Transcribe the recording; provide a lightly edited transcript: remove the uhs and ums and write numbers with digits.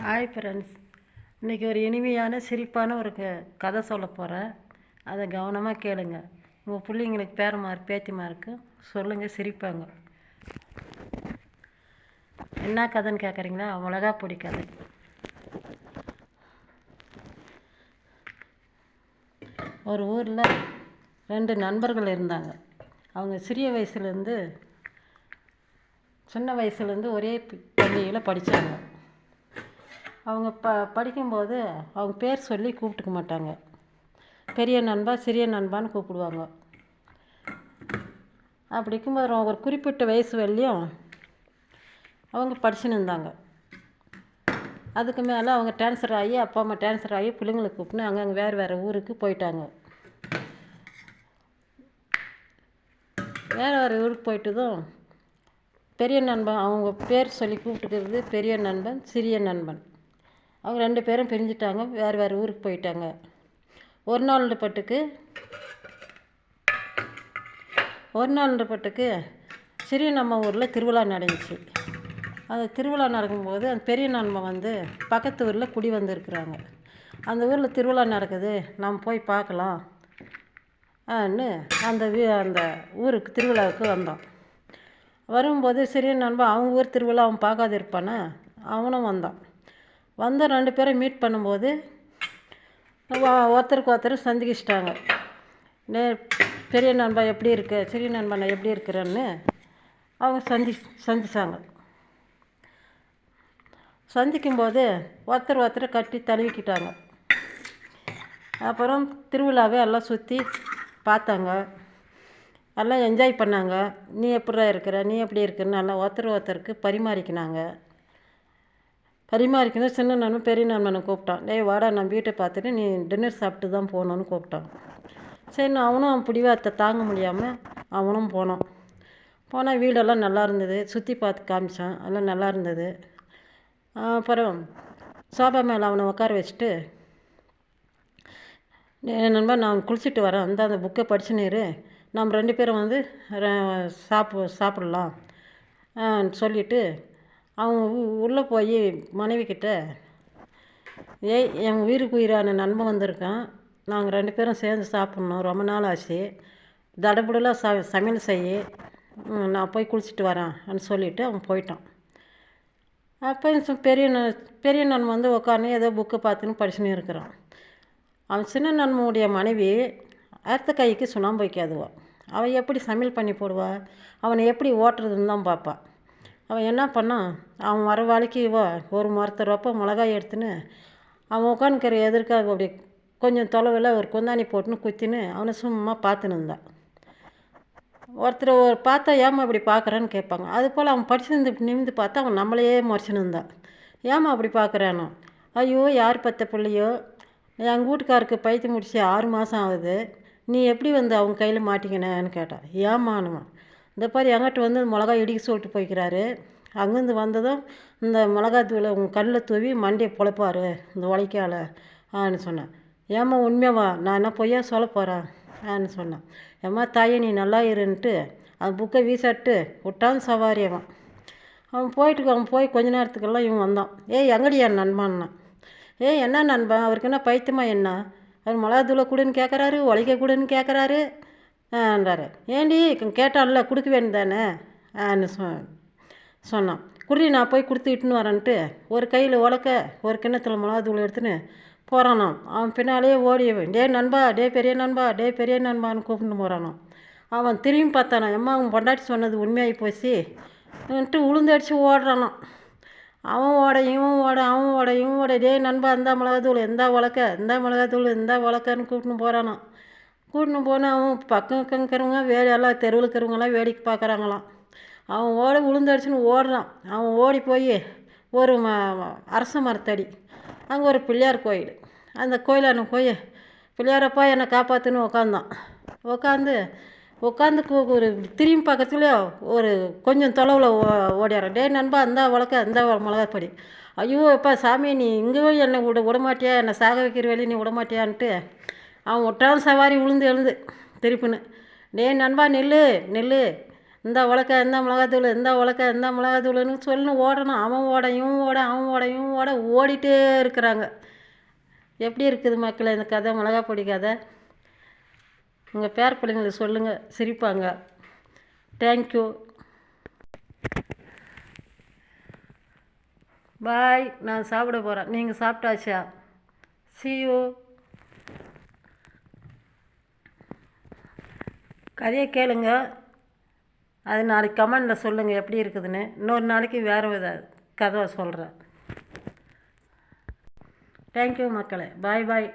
Hi friends, இன்றைக்கி ஒரு இனிமையான சிரிப்பான ஒரு கதை சொல்ல போகிறேன். அதை கவனமாக கேளுங்க. உங்கள் பிள்ளைங்களுக்கு பேரமாரு பேத்திமாருக்கு சொல்லுங்கள், சிரிப்பாங்க. என்ன கதைன்னு கேட்குறீங்களா? மிளகா பொடி கதை. ஒரு ஊரில் 2 நண்பர்கள் இருந்தாங்க. அவங்க சின்ன வயசுலேருந்து ஒரே பள்ளியில் படித்தாங்க. அவங்க படிக்கும்போது அவங்க பேர் சொல்லி கூப்பிட்டுக்க மாட்டாங்க. பெரிய நண்பா சிறிய நண்பான்னு கூப்பிடுவாங்க. அப்படி இருக்கும்போது ஒரு குறிப்பிட்ட வயசு வரலையும் அவங்க படிச்சுன்னு இருந்தாங்க. அதுக்கு மேலே அவங்க ட்ரான்ஸ்ஃபர் ஆகி அப்பா அம்மா ட்ரான்ஸ்ஃபர் ஆகி பிள்ளைங்களை கூப்பிட்டு அங்கங்கே வேறு ஊருக்கு போயிட்டாங்க. வேறு ஊருக்கு போயிட்டதும் பெரிய நண்பன், அவங்க பேர் சொல்லி கூப்பிட்டுக்கிறது பெரிய நண்பன், சிறிய நண்பன், அவங்க 2 பேரும் பிரிஞ்சுட்டாங்க. வேறு ஊருக்கு போயிட்டாங்க. ஒரு நாள் பட்டுக்கு சிறிய நம்ம ஊரில் திருவிழா நடந்துச்சு. அந்த திருவிழா நடக்கும்போது அந்த பெரிய நண்பன் பக்கத்து ஊரில் குடி வந்திருக்கிறாங்க. அந்த ஊரில் திருவிழா நடக்குது, நம்ம போய் பார்க்கலாம் அந்த ஊருக்கு திருவிழாவுக்கு வந்தோம். வரும்போது சிறிய நண்பன் அவங்க ஊர் திருவிழா அவன் பார்க்காது இருப்பானே, அவனும் வந்தான். 2 பேரும் மீட் பண்ணும்போது ஒருத்தருக்கு ஒருத்தர் சந்திக்கிச்சிட்டாங்க. பெரிய நண்பா எப்படி இருக்கு, சிறிய நண்பனை எப்படி இருக்கிறேன்னு அவங்க சந்திச்சாங்க. சந்திக்கும்போது ஒருத்தர் கட்டி தழுவிக்கிட்டாங்க. அப்புறம் திருவிழாவை எல்லாம் சுற்றி பார்த்தாங்க, எல்லாம் என்ஜாய் பண்ணாங்க. நீ எப்படி இருக்கிற, நீ எப்படி இருக்குன்னு நல்லா ஒருத்தருக்கு பரிமாறிக்கணும். சின்ன நண்பன் பெரிய நண்பனை கூப்பிட்டான். வாடா, நான் வீட்டை பார்த்துட்டு நீ டின்னர் சாப்பிட்டு தான் போகணுன்னு கூப்பிட்டான். சரி, அவனும் பிடிவாதத்தை தாங்க முடியாமல் அவனும் போனால் வீடெல்லாம் நல்லா இருந்தது. சுற்றி பார்த்து காமிச்சான், எல்லாம் நல்லா இருந்தது. அப்புறம் சோபா மேலே அவனை உட்கார வச்சுட்டு, நண்பன் நான் குளிச்சுட்டு வரேன், அந்த புக்கை படிச்சுனேரு, நம்ம 2 பேரும் சாப்பிடலாம் சொல்லிவிட்டு அவங்க உள்ளே போய் மனைவிக்கிட்ட, என் உயிரான நண்பன் வந்திருக்கான், நாங்கள் 2 பேரும் சேர்ந்து சாப்பிட்ணும், ரொம்ப நாள் ஆச்சு, தடபுடலாக சமையல் செய்ய, நான் போய் குளிச்சுட்டு வரேன்னு சொல்லிவிட்டு அவன் போயிட்டான். அப்போ பெரிய நண்பன் உட்காந்து ஏதோ புக்கை பார்த்துன்னு படிச்சுன்னு இருக்கிறான். அவன் சின்ன நண்பனுடைய மனைவி அடுத்த கைக்கு சுண்ணாம்பு வைக்காதுவா. அவன் எப்படி சமையல் பண்ணி போடுவா, அவனை எப்படி ஓட்டுறதுன்னு தான் பார்ப்பான். அவன் என்ன பண்ணான், அவன் வர வேலைக்கு ஒரு மரத்தரப்போ மிளகாய் எடுத்துன்னு அவன் உட்காந்துக்கிற எதிர்க்காக அப்படி கொஞ்சம் தொலைவில் ஒரு குந்தாணி போட்டுன்னு குத்தின்னு அவனை சும்மா பார்த்துன்னு இருந்தான். ஒருத்தர் பார்த்தா ஏமா அப்படி பார்க்குறான்னு கேட்பாங்க. அதுபோல் அவன் படிச்சுருந்து நிமிந்து பார்த்தா அவன் நம்மளையே முறைச்சின்னு இருந்தான். ஏமா அப்படி பார்க்குறானோ, ஐயோ யார் பத்த பிள்ளையோ, எங்கள் வீட்டுக்காருக்கு பைத்தியம் முடிச்சு 6 மாதம் ஆகுது, நீ எப்படி அவங்க கையில் மாட்டிக்கினேன்னு கேட்டான். ஏமானுவான், இந்த பாரு எங்கிட்ட மிளகாய் இடிக்க சொல்லிட்டு போய்க்கிறாரு, அங்கேருந்து வந்ததும் இந்த மிளகாய் தூளை உங்கள் கண்ணில் தூவி மண்டியை பொழைப்பார் இந்த உழைக்காலன்னு சொன்னேன். ஏம்மா உண்மையாவா, நான் என்ன பொய்யா சொல்ல போகிறேன்னு சொன்னேன். ஏம்மா தாயே நீ நல்லா இருன்ட்டு அந்த புக்கை வீசாட்டு விட்டான் சவாரி. அவன் போய் கொஞ்ச நேரத்துக்கெல்லாம் இவன் வந்தான். எங்கடி என் நண்பன்னா. என்ன நண்பன், அவருக்கு என்ன பைத்தியமா என்ன, அவர் மிளகா தூளை கொடுன்னு கேட்குறாரு, உழைக்க கொடுன்னு கேட்குறாருன்றாரு. ஏண்டி கேட்டான்ல கொடுக்க வேண்டியதானேன்னு சொன்னான். குடி, நான் போய் கொடுத்துக்கிட்டுன்னு வரேன்ட்டு ஒரு கையில் உலக்க ஒரு கிண்ணத்தில் மிளகா தூள் எடுத்துன்னு போகிறானான். அவன் பின்னாலேயே ஓடியவன், நண்பா, பெரிய நண்பா, பெரிய நண்பான்னு கூப்பிட்டு போகிறானான். அவன் திரும்பி பார்த்தானான். எம்மா அவன் பொண்டாட்டி சொன்னது உண்மையாகி போச்சுன்ட்டு உளுந்தடிச்சு ஓடுறானான். அவன் ஓட இவன் ஓட நண்பா இந்த மிளகாத்தூள் எந்த உலக்கன்னு கூப்பிட்டுன்னு போகிறானான். கூட்டின்னு போனால் அவன் பக்கம் இருக்கிறவங்க எல்லாம் தெருவில் இருக்கிறவங்களாம் வேடிக்கை பார்க்குறாங்களாம். அவன் உளுந்தடிச்சுன்னு ஓடுறான். அவன் ஓடி போய் ஒரு அரச மரத்தடி, அங்கே ஒரு பிள்ளையார் கோயில், அந்த கோயிலான போய் பிள்ளையாரப்பா என்னை காப்பாற்றுன்னு உட்காந்து ஒரு திரும்பி பக்கத்தில் ஒரு கொஞ்சம் தொலைவில் ஓடிடுறான். நண்பா இந்த மிளகாப்படி. ஐயோ எப்பா சாமி, நீ இங்கே என்னை விடமாட்டியா, என்னை சாக வைக்கிற வேலையை நீ விடமாட்டியான்ட்டு அவன் ஒட்டான் சவாரி எழுந்து திருப்பின்னு, நண்பா நில்லு, இந்த உலக்க இந்த மிளகாத்தூள் இந்த உலக்க இந்த மிளகாத்தூள்னு சொல்லி ஓடணும். அவன் ஓட இவன் ஓட அவன் ஓட இவன் ஓட ஓடிட்டே இருக்கிறாங்க. எப்படி இருக்குது மக்களே இந்த கதை, மிளகா பொடி கதை? உங்கள் பேர பிள்ளைங்களுக்கு சொல்லுங்கள், சிரிப்பாங்க. தேங்க்யூ, பாய். நான் சாப்பிட போகிறேன். நீங்கள் சாப்பிட்டாச்சா? see you. கதையை கேளுங்க, அது நாளைக்கு கமெண்டில் சொல்லுங்கள் எப்படி இருக்குதுன்னு. இன்னொரு நாளைக்கு வேறு வித கதை சொல்கிறேன். தேங்க்யூ மக்களே, பாய் பாய்.